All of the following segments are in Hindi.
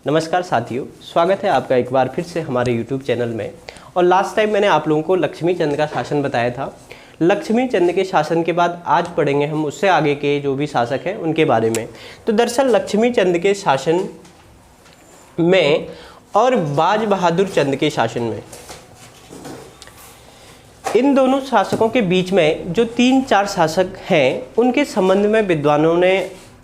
नमस्कार साथियों, स्वागत है आपका एक बार फिर से हमारे YouTube चैनल में। और लास्ट टाइम मैंने आप लोगों को लक्ष्मी चंद का शासन बताया था। लक्ष्मी चंद के शासन के बाद आज पढ़ेंगे हम उससे आगे के जो भी शासक हैं उनके बारे में। तो दरअसल लक्ष्मी चंद के शासन में और बाज बहादुर चंद के शासन में, इन दोनों शासकों के बीच में जो 3-4 शासक हैं उनके संबंध में विद्वानों ने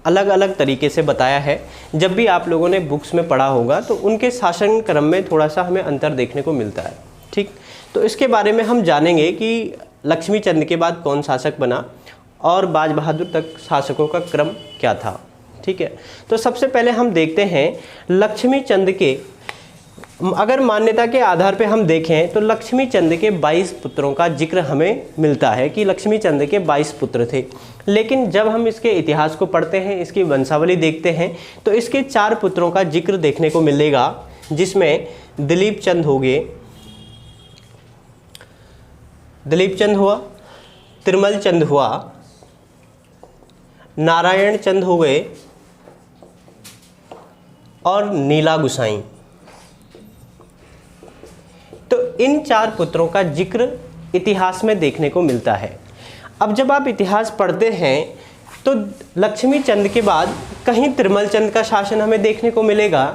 अलग अलग तरीके से बताया है। जब भी आप लोगों ने बुक्स में पढ़ा होगा तो उनके शासन क्रम में थोड़ा सा हमें अंतर देखने को मिलता है। ठीक, तो इसके बारे में हम जानेंगे कि लक्ष्मी चंद के बाद कौन शासक बना और बाज बहादुर तक शासकों का क्रम क्या था। ठीक है, तो सबसे पहले हम देखते हैं लक्ष्मी चंद के, अगर मान्यता के आधार पे हम देखें तो लक्ष्मी चंद के 22 पुत्रों का जिक्र हमें मिलता है कि लक्ष्मी चंद के 22 पुत्र थे। लेकिन जब हम इसके इतिहास को पढ़ते हैं, इसकी वंशावली देखते हैं तो इसके 4 पुत्रों का जिक्र देखने को मिलेगा, जिसमें दिलीप चंद हो गए, दिलीप चंद हुआ, त्रिमल चंद हुआ, नारायण चंद हो गए और नीला गुसाई। तो इन 4 पुत्रों का जिक्र इतिहास में देखने को मिलता है। अब जब आप इतिहास पढ़ते हैं तो लक्ष्मी चंद के बाद कहीं त्रिमल चंद का शासन हमें देखने को मिलेगा,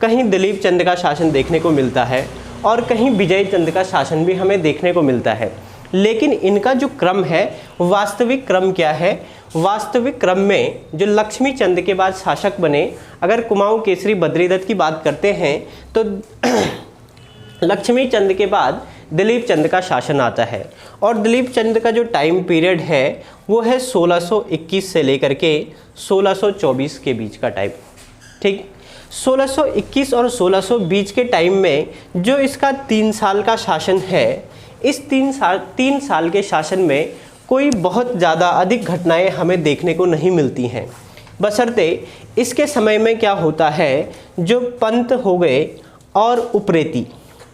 कहीं दिलीप चंद का शासन देखने को मिलता है और कहीं विजय चंद का शासन भी हमें देखने को मिलता है। लेकिन इनका जो क्रम है, वास्तविक क्रम क्या है? वास्तविक क्रम में जो लक्ष्मी चंद के बाद शासक बने, अगर कुमाऊं केसरी बद्रीदत्त की बात करते हैं तो लक्ष्मी चंद के बाद दिलीप चंद का शासन आता है और दिलीप चंद का जो टाइम पीरियड है वो है 1621 से लेकर के 1624 के बीच का टाइम। ठीक, 1621 और 1620 के टाइम में जो इसका 3 साल का शासन है, इस 3 साल के शासन में कोई बहुत ज़्यादा अधिक घटनाएं हमें देखने को नहीं मिलती हैं। बशर्ते इसके समय में क्या होता है, जो पंत हो गए और उपरेती,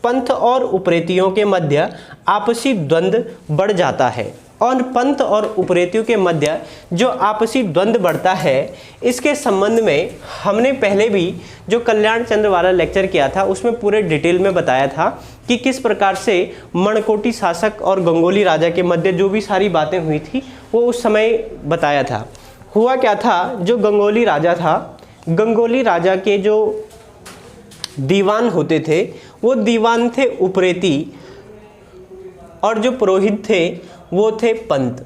पंथ और उपरेतियों के मध्य आपसी द्वंद्व बढ़ जाता है। और पंथ और उपरेतियों के मध्य जो आपसी द्वंद्व बढ़ता है, इसके संबंध में हमने पहले भी जो कल्याण चंद्र वाला लेक्चर किया था उसमें पूरे डिटेल में बताया था कि किस प्रकार से मणकोटी शासक और गंगोली राजा के मध्य जो भी सारी बातें हुई थी वो उस समय बताया था। हुआ क्या था, जो गंगोली राजा था, गंगोली राजा के जो दीवान होते थे वो दीवान थे उपरेती और जो पुरोहित थे वो थे पंत।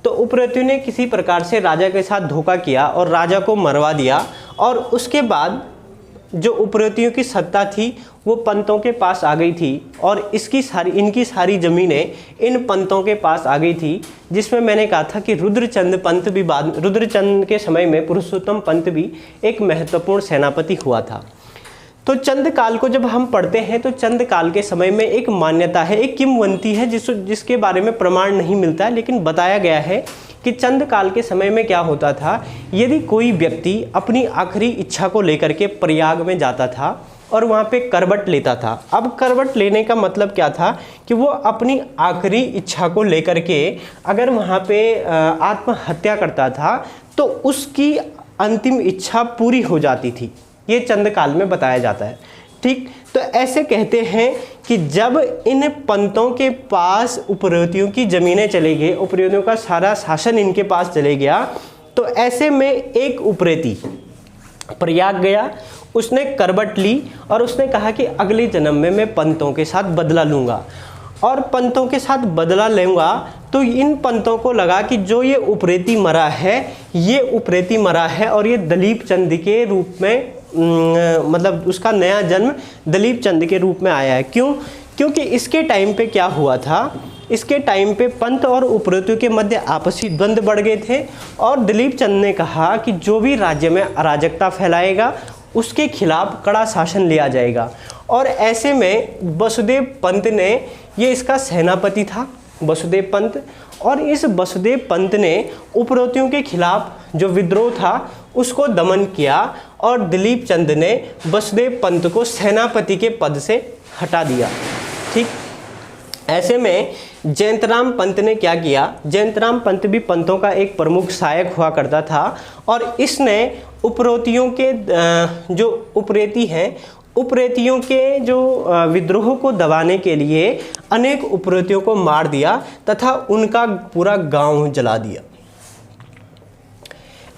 तो उपरेतियों ने किसी प्रकार से राजा के साथ धोखा किया और राजा को मरवा दिया और उसके बाद जो उपरेतियों की सत्ता थी वो पंतों के पास आ गई थी और इनकी सारी ज़मीनें इन पंतों के पास आ गई थी, जिसमें मैंने कहा था कि रुद्रचंद पंत भी रुद्रचंद के समय में पुरुषोत्तम पंत भी एक महत्वपूर्ण सेनापति हुआ था। तो चंद काल को जब हम पढ़ते हैं तो चंद काल के समय में एक मान्यता है, एक किंवदंती है जिसके बारे में प्रमाण नहीं मिलता है, लेकिन बताया गया है कि चंद काल के समय में क्या होता था, यदि कोई व्यक्ति अपनी आखिरी इच्छा को लेकर के प्रयाग में जाता था और वहाँ पे करवट लेता था। अब करवट लेने का मतलब क्या था कि वो अपनी आखिरी इच्छा को लेकर के अगर वहाँ पे आत्महत्या करता था तो उसकी अंतिम इच्छा पूरी हो जाती थी। ये चंद काल में बताया जाता है। ठीक, तो ऐसे कहते हैं कि जब इन पंतों के पास उपरेतियों की ज़मीनें चले गई, उपरेतियों का सारा शासन इनके पास चले गया, तो ऐसे में एक उपरेती प्रयाग गया, उसने करवट ली और उसने कहा कि अगले जन्म में मैं पंतों के साथ बदला लूँगा और पंतों के साथ बदला लूँगा। तो इन पंतों को लगा कि जो ये उपरेती मरा है, ये उपरेती मरा है और ये दिलीप चंद के रूप में मतलब उसका नया जन्म दिलीप चंद के रूप में आया है। क्यों? क्योंकि इसके टाइम पे क्या हुआ था, इसके टाइम पे पंत और उपरेतियों के मध्य आपसी द्वंद्व बढ़ गए थे और दिलीप चंद ने कहा कि जो भी राज्य में अराजकता फैलाएगा उसके खिलाफ कड़ा शासन लिया जाएगा। और ऐसे में वसुदेव पंत ने, ये इसका सेनापति था वसुदेव पंत, और इस वसुदेव पंत ने उपरेतियों के खिलाफ जो विद्रोह था उसको दमन किया और दिलीप चंद ने वसुदेव पंत को सेनापति के पद से हटा दिया। ठीक, ऐसे में जयंतराम पंत ने क्या किया, जयंतराम पंत भी पंतों का एक प्रमुख सहायक हुआ करता था और इसने उपरेतियों के जो उपरेती हैं, उपरेतियों के जो विद्रोह को दबाने के लिए अनेक उपरेतियों को मार दिया तथा उनका पूरा गांव जला दिया।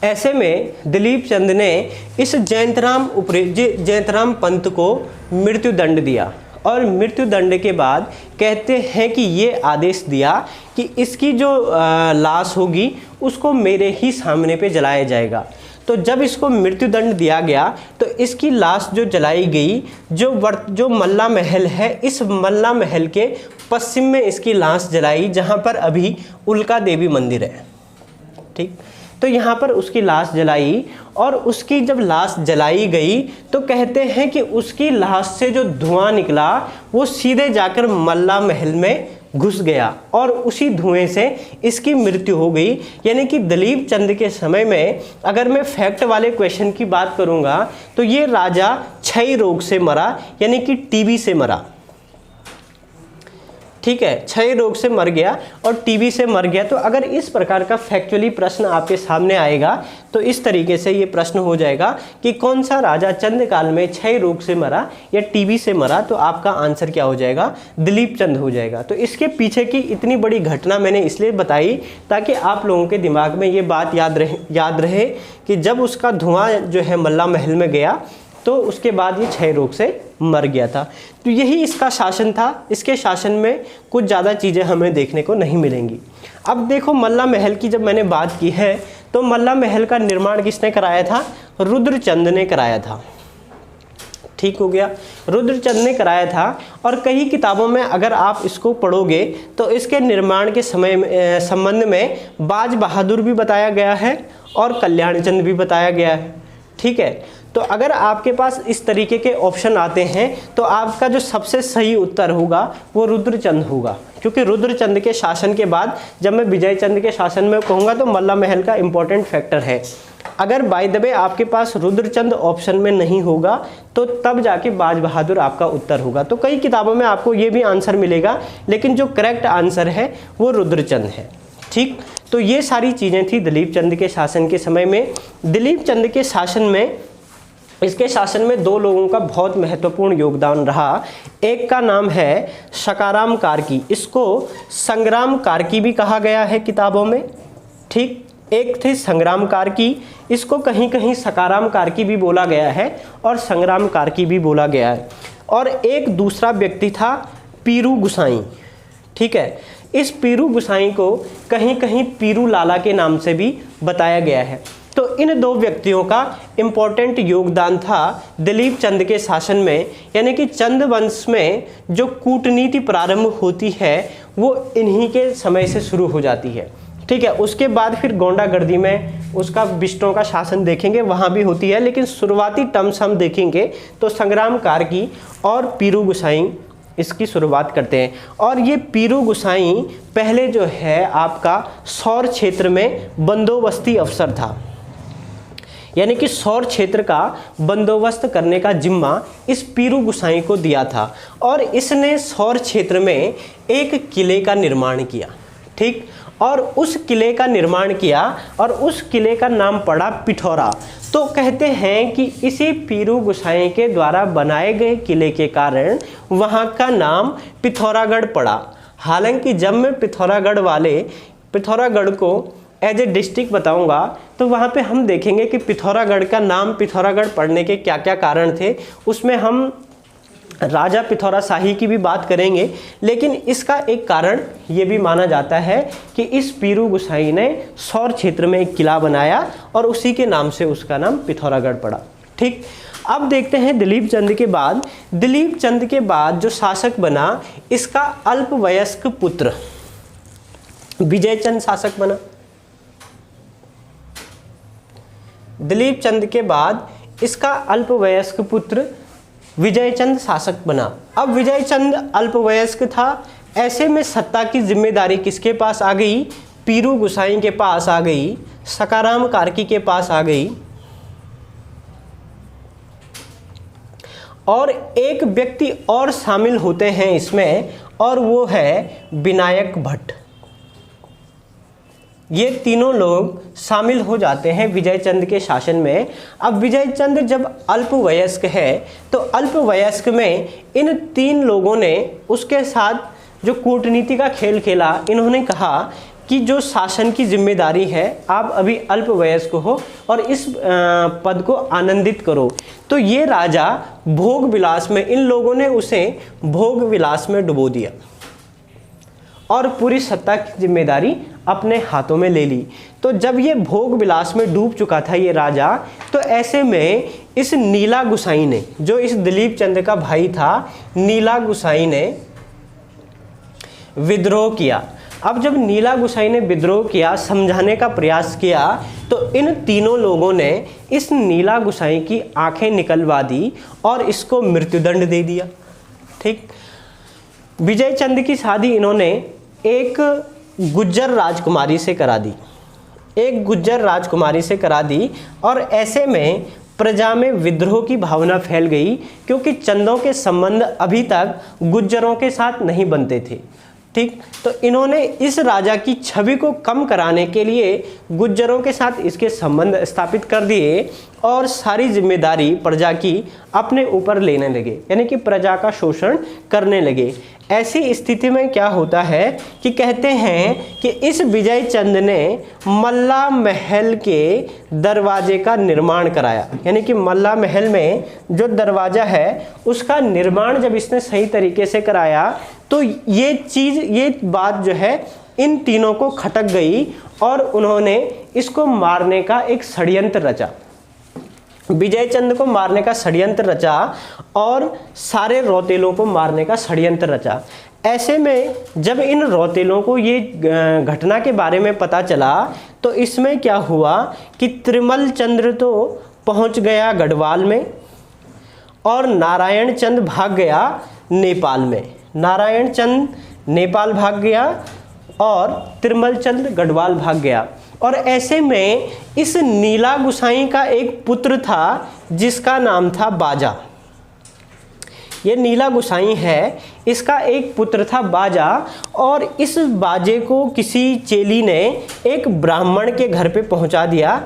ऐसे में दिलीप चंद ने इस जयंतराम पंत को मृत्यु दंड दिया और मृत्यु दंड के बाद कहते हैं कि ये आदेश दिया कि इसकी जो लाश होगी उसको मेरे ही सामने पे जलाया जाएगा। तो जब इसको मृत्यु दंड दिया गया तो इसकी लाश जो जलाई गई, जो मल्ला महल है, इस मल्ला महल के पश्चिम में इसकी लाश जलाई, जहाँ पर अभी उल्का देवी मंदिर है। ठीक, तो यहाँ पर उसकी लाश जलाई और उसकी जब लाश जलाई गई तो कहते हैं कि उसकी लाश से जो धुआं निकला वो सीधे जाकर मल्ला महल में घुस गया और उसी धुएं से इसकी मृत्यु हो गई। यानी कि दिलीप चंद के समय में अगर मैं फैक्ट वाले क्वेश्चन की बात करूंगा तो ये राजा क्षय रोग से मरा, यानी कि टीबी से मरा। ठीक है, क्षय रोग से मर गया और टीबी से मर गया। तो अगर इस प्रकार का फैक्चुअली प्रश्न आपके सामने आएगा तो इस तरीके से ये प्रश्न हो जाएगा कि कौन सा राजा चंद काल में क्षय रोग से मरा या टीबी से मरा, तो आपका आंसर क्या हो जाएगा, दिलीप चंद हो जाएगा। तो इसके पीछे की इतनी बड़ी घटना मैंने इसलिए बताई ताकि आप लोगों के दिमाग में ये बात याद रहे कि जब उसका धुआं जो है मल्ला महल में गया तो उसके बाद ये क्षय रोग से मर गया था। तो यही इसका शासन था। इसके शासन में कुछ ज़्यादा चीज़ें हमें देखने को नहीं मिलेंगी। अब देखो, मल्ला महल की जब मैंने बात की है तो मल्ला महल का निर्माण किसने कराया था, रुद्रचंद ने कराया था। ठीक हो गया, रुद्रचंद ने कराया था। और कई किताबों में अगर आप इसको पढ़ोगे तो इसके निर्माण के संबंध में बाज बहादुर भी बताया गया है और कल्याण चंद भी बताया गया है। ठीक है, तो अगर आपके पास इस तरीके के ऑप्शन आते हैं तो आपका जो सबसे सही उत्तर होगा वो रुद्रचंद होगा, क्योंकि रुद्रचंद के शासन के बाद जब मैं विजय चंद के शासन में कहूँगा तो मल्ला महल का इम्पोर्टेंट फैक्टर है। अगर बाय द वे आपके पास रुद्रचंद ऑप्शन में नहीं होगा तो तब जाके बाज बहादुर आपका उत्तर होगा। तो कई किताबों में आपको ये भी आंसर मिलेगा, लेकिन जो करेक्ट आंसर है वो रुद्रचंद है। ठीक, तो ये सारी चीज़ें थी दिलीप चंद के शासन के समय में। दिलीप चंद के शासन में, इसके शासन में दो लोगों का बहुत महत्वपूर्ण योगदान रहा। एक का नाम है सकाराम कार्की, इसको संग्राम कार्की भी कहा गया है किताबों में। ठीक, एक थे संग्राम कार्की, इसको कहीं कहीं सकाराम कार्की भी बोला गया है और संग्राम कार्की भी बोला गया है। और एक दूसरा व्यक्ति था पीरू गुसाई। ठीक है, इस पीरू गुसाई को कहीं कहीं पीरू लाला के नाम से भी बताया गया है। तो इन दो व्यक्तियों का इम्पोर्टेंट योगदान था दिलीप चंद के शासन में। यानी कि चंद वंश में जो कूटनीति प्रारंभ होती है वो इन्हीं के समय से शुरू हो जाती है। ठीक है, उसके बाद फिर गोंडागर्दी में उसका बिष्टों का शासन देखेंगे, वहाँ भी होती है, लेकिन शुरुआती टर्म्स हम देखेंगे तो संग्राम कार्की और पीरू गुसाई इसकी शुरुआत करते हैं। और ये पीरू गुसाई पहले जो है आपका सौर क्षेत्र में बंदोबस्ती अफसर था, यानी कि सौर क्षेत्र का बंदोबस्त करने का जिम्मा इस पीरू गुसाई को दिया था और इसने सौर क्षेत्र में एक किले का निर्माण किया। ठीक, और उस किले का निर्माण किया और उस किले का नाम पड़ा पिथौरा। तो कहते हैं कि इसी पीरू गुसाई के द्वारा बनाए गए किले के कारण वहाँ का नाम पिथौरागढ़ पड़ा। हालांकि जब मैं पिथौरागढ़ को एज ए डिस्ट्रिक्ट बताऊंगा तो वहाँ पे हम देखेंगे कि पिथौरागढ़ का नाम पिथौरागढ़ पड़ने के क्या क्या कारण थे। उसमें हम राजा पिथौरा शाही की भी बात करेंगे, लेकिन इसका एक कारण ये भी माना जाता है कि इस पीरू गुसाई ने सौर क्षेत्र में एक किला बनाया और उसी के नाम से उसका नाम पिथौरागढ़ पड़ा। ठीक, अब देखते हैं दिलीप चंद के बाद जो शासक बना इसका अल्पवयस्क पुत्र विजय चंद शासक बना। दिलीप चंद के बाद इसका अल्पवयस्क पुत्र विजय चंद शासक बना। अब विजय चंद अल्पवयस्क था, ऐसे में सत्ता की जिम्मेदारी किसके पास आ गई, पीरू गुसाई के पास आ गई, सकाराम कार्की के पास आ गई। और एक व्यक्ति और शामिल होते हैं इसमें, और वो है विनायक भट्ट। ये तीनों लोग शामिल हो जाते हैं विजय चंद के शासन में। अब विजय चंद जब अल्पवयस्क है तो अल्पवयस्क में इन तीन लोगों ने उसके साथ जो कूटनीति का खेल खेला। इन्होंने कहा कि जो शासन की जिम्मेदारी है, आप अभी अल्पवयस्क हो और इस पद को आनंदित करो। तो ये राजा भोग विलास में, इन लोगों ने उसे भोग विलास में डुबो दिया और पूरी सत्ता की जिम्मेदारी अपने हाथों में ले ली। तो जब ये भोग विलास में डूब चुका था ये राजा, तो ऐसे में इस नीला गुसाई ने, जो इस दिलीप चंद का भाई था, नीला गुसाई ने विद्रोह किया। अब जब नीला गुसाई ने विद्रोह किया, समझाने का प्रयास किया, तो इन तीनों लोगों ने इस नीला गुसाई की आंखें निकलवा दी और इसको मृत्युदंड दे दिया। ठीक। विजय चंद की शादी इन्होंने एक गुज्जर राजकुमारी से करा दी, एक गुज्जर राजकुमारी से करा दी। और ऐसे में प्रजा में विद्रोह की भावना फैल गई, क्योंकि चंदों के संबंध अभी तक गुज्जरों के साथ नहीं बनते थे। ठीक। तो इन्होंने इस राजा की छवि को कम कराने के लिए गुज्जरों के साथ इसके संबंध स्थापित कर दिए और सारी जिम्मेदारी प्रजा की अपने ऊपर लेने लगे, यानी कि प्रजा का शोषण करने लगे। ऐसी स्थिति में क्या होता है कि कहते हैं कि इस विजय चंद ने मल्ला महल के दरवाजे का निर्माण कराया, यानी कि मल्ला महल में जो दरवाजा है उसका निर्माण जब इसने सही तरीके से कराया, तो ये बात जो है इन तीनों को खटक गई और उन्होंने इसको मारने का एक षड्यंत्र रचा। विजय चंद को मारने का षड्यंत्र रचा और सारे रौतेलों को मारने का षड्यंत्र रचा। ऐसे में जब इन रौतेलों को ये घटना के बारे में पता चला, तो इसमें क्या हुआ कि त्रिमल चंद्र तो पहुंच गया गढ़वाल में और नारायण चंद भाग गया नेपाल में। नारायण चंद नेपाल भाग गया और त्रिमल चंद गढ़वाल भाग गया। और ऐसे में इस नीला गुसाई का एक पुत्र था जिसका नाम था बाजा। ये नीला गुसाई है, इसका एक पुत्र था बाजा, और इस बाजे को किसी चेली ने एक ब्राह्मण के घर पे पहुंचा दिया।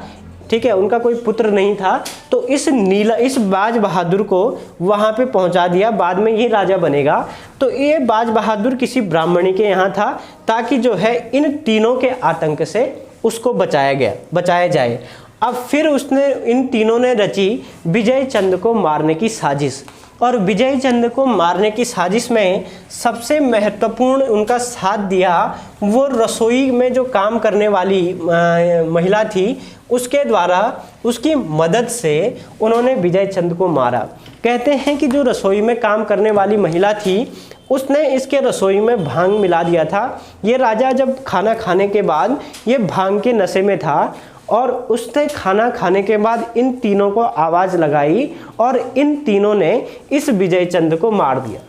ठीक है, उनका कोई पुत्र नहीं था, तो इस बाज बहादुर को वहाँ पे पहुँचा दिया। बाद में ये राजा बनेगा। तो ये बाज बहादुर किसी ब्राह्मणी के यहाँ था, ताकि जो है इन तीनों के आतंक से उसको बचाया जाए। अब फिर इन तीनों ने रची विजय चंद को मारने की साजिश। और विजय चंद को मारने की साजिश में सबसे महत्वपूर्ण उनका साथ दिया वो रसोई में जो काम करने वाली महिला थी, उसके द्वारा, उसकी मदद से उन्होंने विजय चंद को मारा। कहते हैं कि जो रसोई में काम करने वाली महिला थी, उसने इसके रसोई में भांग मिला दिया था। ये राजा जब खाना खाने के बाद ये भांग के नशे में था और उसने खाना खाने के बाद इन तीनों को आवाज़ लगाई और इन तीनों ने इस विजय चंद को मार दिया।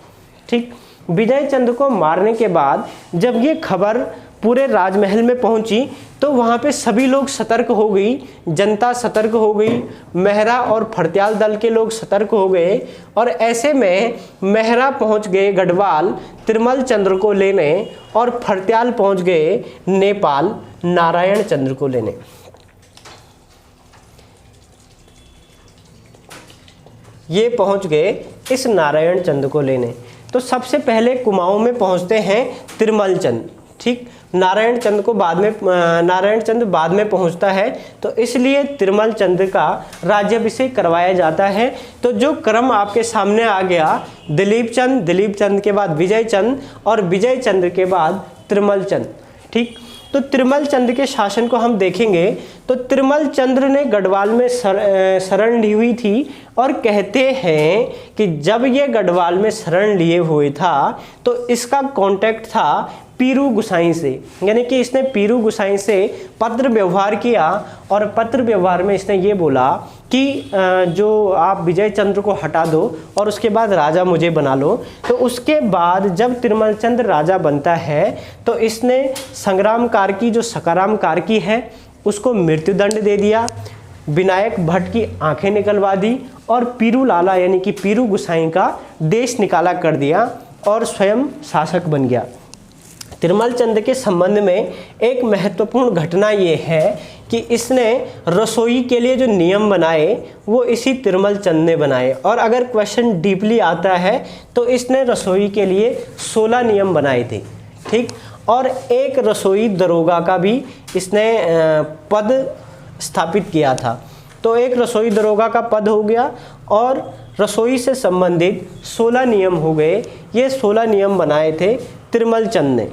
ठीक। विजय चंद को मारने के बाद जब ये खबर पूरे राजमहल में पहुंची, तो वहाँ पे सभी लोग सतर्क हो गई, जनता सतर्क हो गई, मेहरा और फड़त्याल दल के लोग सतर्क हो गए। और ऐसे में मेहरा पहुँच गए गढ़वाल त्रिमल चंद्र को लेने और फड़त्याल पहुँच गए नेपाल नारायण चंद्र को लेने। ये पहुंच गए इस नारायण चंद को लेने। तो सबसे पहले कुमाऊं में पहुंचते हैं त्रिमल चंद। ठीक। नारायण चंद बाद में पहुंचता है, तो इसलिए त्रिमल चंद का राज्याभिषेक करवाया जाता है। तो जो क्रम आपके सामने आ गया, दिलीप चंद के बाद विजय चंद और विजय चंद के बाद त्रिमल चंद। ठीक। तो त्रिमल चंद के शासन को हम देखेंगे तो त्रिमल चंद्र ने गढ़वाल में शरण ली हुई थी। और कहते हैं कि जब ये गढ़वाल में शरण लिए हुए था तो इसका कांटेक्ट था पीरू गुसाई से, यानी कि इसने पीरू गुसाई से पत्र व्यवहार किया और पत्र व्यवहार में इसने ये बोला कि जो आप विजय चंद्र को हटा दो और उसके बाद राजा मुझे बना लो। तो उसके बाद जब त्रिमल चंद राजा बनता है तो इसने संग्राम कार्की जो सकाराम कार्की है उसको मृत्युदंड दे दिया, विनायक भट्ट की आंखें निकलवा दी और पीरू लाला यानी कि पीरू गुसाई का देश निकाला कर दिया। और स्वयं शासक बन गया। तिरुमल चंद के संबंध में एक महत्वपूर्ण घटना ये है कि इसने रसोई के लिए जो नियम बनाए वो इसी तिरुमल चंद ने बनाए। और अगर क्वेश्चन डीपली आता है तो इसने रसोई के लिए 16 नियम बनाए थे, ठीक। और एक रसोई दरोगा का भी इसने पद स्थापित किया था। तो एक रसोई दरोगा का पद हो गया और रसोई से संबंधित 16 नियम हो गए। ये 16 नियम बनाए थे तिरुमल चंद ने।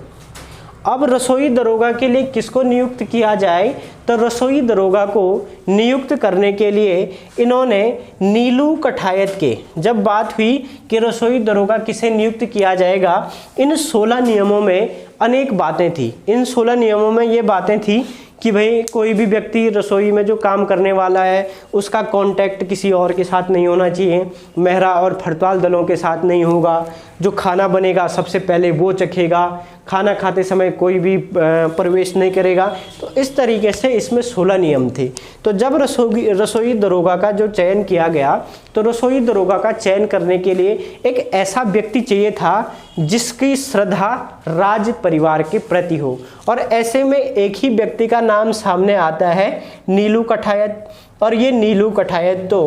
अब रसोई दरोगा के लिए किसको नियुक्त किया जाए, तो रसोई दरोगा को नियुक्त करने के लिए इन्होंने नीलू कठायत के, जब बात हुई कि रसोई दरोगा किसे नियुक्त किया जाएगा, इन 16 नियमों में अनेक बातें थी। इन 16 नियमों में ये बातें थी कि भाई कोई भी व्यक्ति रसोई में जो काम करने वाला है उसका कांटेक्ट किसी और के साथ नहीं होना चाहिए, मेहरा और फड़ताल दलों के साथ नहीं होगा, जो खाना बनेगा सबसे पहले वो चखेगा, खाना खाते समय कोई भी प्रवेश नहीं करेगा। तो इस तरीके से इसमें 16 नियम थे। तो जब रसोई दरोगा का जो चयन किया गया तो रसोई दरोगा का चयन करने के लिए एक ऐसा व्यक्ति चाहिए था जिसकी श्रद्धा राज परिवार के प्रति हो। और ऐसे में एक ही व्यक्ति का नाम सामने आता है, नीलू कठायत। और ये नीलू कठायत तो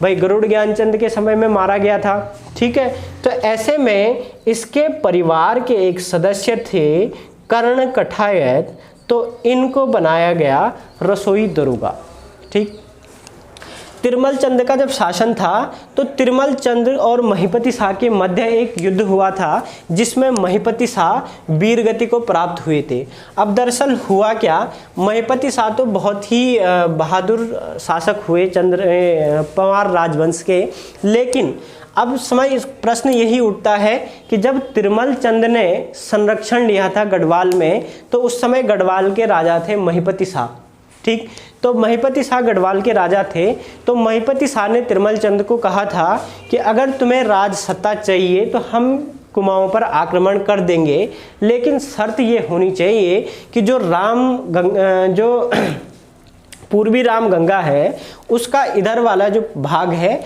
भाई गरुड़ ज्ञानचंद के समय में मारा गया था, ठीक है। तो ऐसे में इसके परिवार के एक सदस्य थे कर्ण कठायत, तो इनको बनाया गया रसोई दरोगा, ठीक। तिरुमल चंद का जब शासन था तो तिरुमल चंद और महिपति शाह के मध्य एक युद्ध हुआ था जिसमें महिपति शाह वीरगति को प्राप्त हुए थे। अब दरअसल हुआ क्या, महिपति शाह तो बहुत ही बहादुर शासक हुए पंवार राजवंश के, लेकिन अब समय प्रश्न यही उठता है कि जब तिरुमल चंद ने संरक्षण लिया था गढ़वाल में तो उस समय गढ़वाल के राजा थे महिपति शाह, ठीक। तो महिपति शाह गढ़वाल के राजा थे। तो महिपति शाह ने तिरुमल चंद को कहा था कि अगर तुम्हें राज सत्ता चाहिए तो हम कुमाऊं पर आक्रमण कर देंगे, लेकिन शर्त ये होनी चाहिए कि जो पूर्वी राम गंगा है उसका इधर वाला जो भाग है,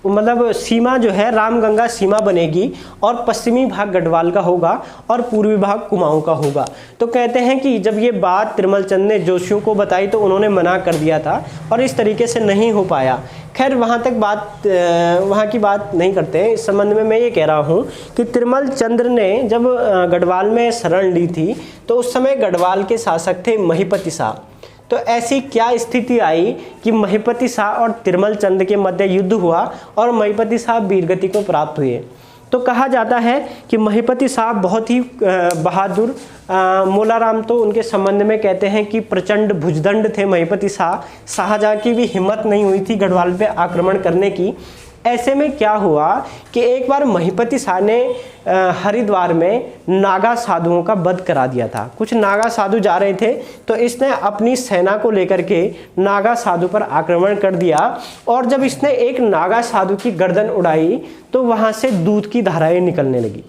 मतलब सीमा जो है रामगंगा सीमा बनेगी और पश्चिमी भाग गढ़वाल का होगा और पूर्वी भाग कुमाऊं का होगा। तो कहते हैं कि जब ये बात तिरुमल चंद ने जोशियों को बताई तो उन्होंने मना कर दिया था और इस तरीके से नहीं हो पाया। खैर वहाँ की बात नहीं करते हैं। इस संबंध में मैं ये कह रहा हूँ कि तिरुमल चंद ने जब गढ़वाल में शरण ली थी तो उस समय गढ़वाल के शासक थे महिपति शाह। तो ऐसी क्या स्थिति आई कि महिपति शाह और तिरुमल चंद के मध्य युद्ध हुआ और महिपति शाह वीरगति को प्राप्त हुए। तो कहा जाता है कि महिपति शाह बहुत ही बहादुर, मोलाराम तो उनके संबंध में कहते हैं कि प्रचंड भुजदंड थे महिपति शाह, शाहजहाँ की भी हिम्मत नहीं हुई थी गढ़वाल पे आक्रमण करने की। ऐसे में क्या हुआ कि एक बार महिपति शाह ने हरिद्वार में नागा साधुओं का वध करा दिया था। कुछ नागा साधु जा रहे थे तो इसने अपनी सेना को लेकर के नागा साधु पर आक्रमण कर दिया और जब इसने एक नागा साधु की गर्दन उड़ाई तो वहाँ से दूध की धाराएं निकलने लगी।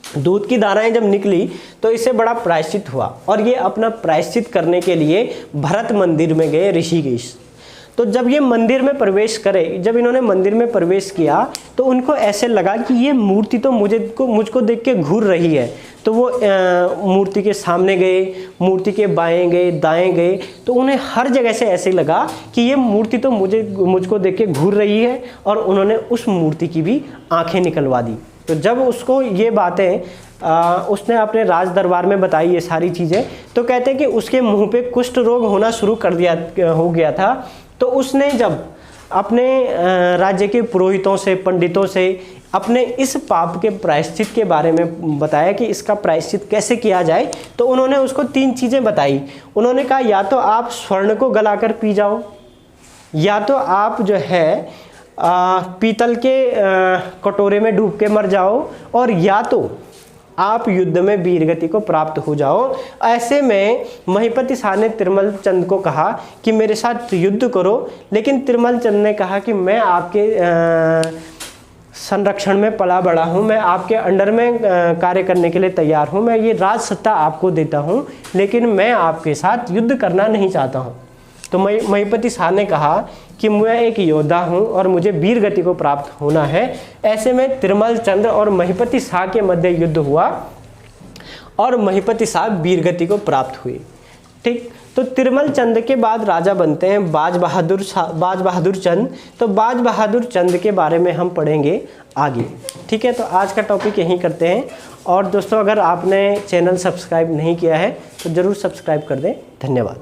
दूध की धाराएं जब निकली तो इसे बड़ा प्रायश्चित हुआ और ये अपना प्रायश्चित करने के लिए भरत मंदिर में गए, ऋषिकेश। तो जब ये मंदिर में प्रवेश करे, जब इन्होंने मंदिर में प्रवेश किया तो उनको ऐसे लगा कि ये मूर्ति तो मुझको देख के घूर रही है। तो वो मूर्ति के सामने गए, मूर्ति के बाएं गए, दाएं गए, तो उन्हें हर जगह से ऐसे लगा कि ये मूर्ति तो मुझको देख के घूर रही है और उन्होंने उस मूर्ति की भी आंखें निकलवा दी। तो जब उसको ये बातें उसने अपने राज दरबार में बताई ये सारी चीज़ें, तो कहते हैं कि उसके मुंह पे कुष्ठ रोग होना शुरू हो गया था। तो उसने जब अपने राज्य के पुरोहितों से, पंडितों से अपने इस पाप के प्रायश्चित के बारे में बताया कि इसका प्रायश्चित कैसे किया जाए, तो उन्होंने उसको 3 चीज़ें बताई। उन्होंने कहा या तो आप स्वर्ण को गलाकर पी जाओ, या तो आप जो है पीतल के कटोरे में डूब के मर जाओ, और या तो आप युद्ध में वीरगति को प्राप्त हो जाओ। ऐसे में महिपति शाह ने तिरुमल चंद को कहा कि मेरे साथ युद्ध करो, लेकिन तिरुमल चंद ने कहा कि मैं आपके संरक्षण में पला बड़ा हूँ, मैं आपके अंडर में कार्य करने के लिए तैयार हूँ, मैं ये राज सत्ता आपको देता हूँ, लेकिन मैं आपके साथ युद्ध करना नहीं चाहता हूँ। तो महिपति शाह ने कहा कि मैं एक योद्धा हूँ और मुझे वीर गति को प्राप्त होना है। ऐसे में तिरुमल चंद और महिपति शाह के मध्य युद्ध हुआ और महिपति शाह वीर गति को प्राप्त हुई। ठीक, तो तिरुमल चंद के बाद राजा बनते हैं बाज बहादुर चंद। तो बाज बहादुर चंद के बारे में हम पढ़ेंगे आगे। ठीक है, तो आज का टॉपिक यहीं करते हैं। और दोस्तों, अगर आपने चैनल सब्सक्राइब नहीं किया है तो ज़रूर सब्सक्राइब कर दें। धन्यवाद।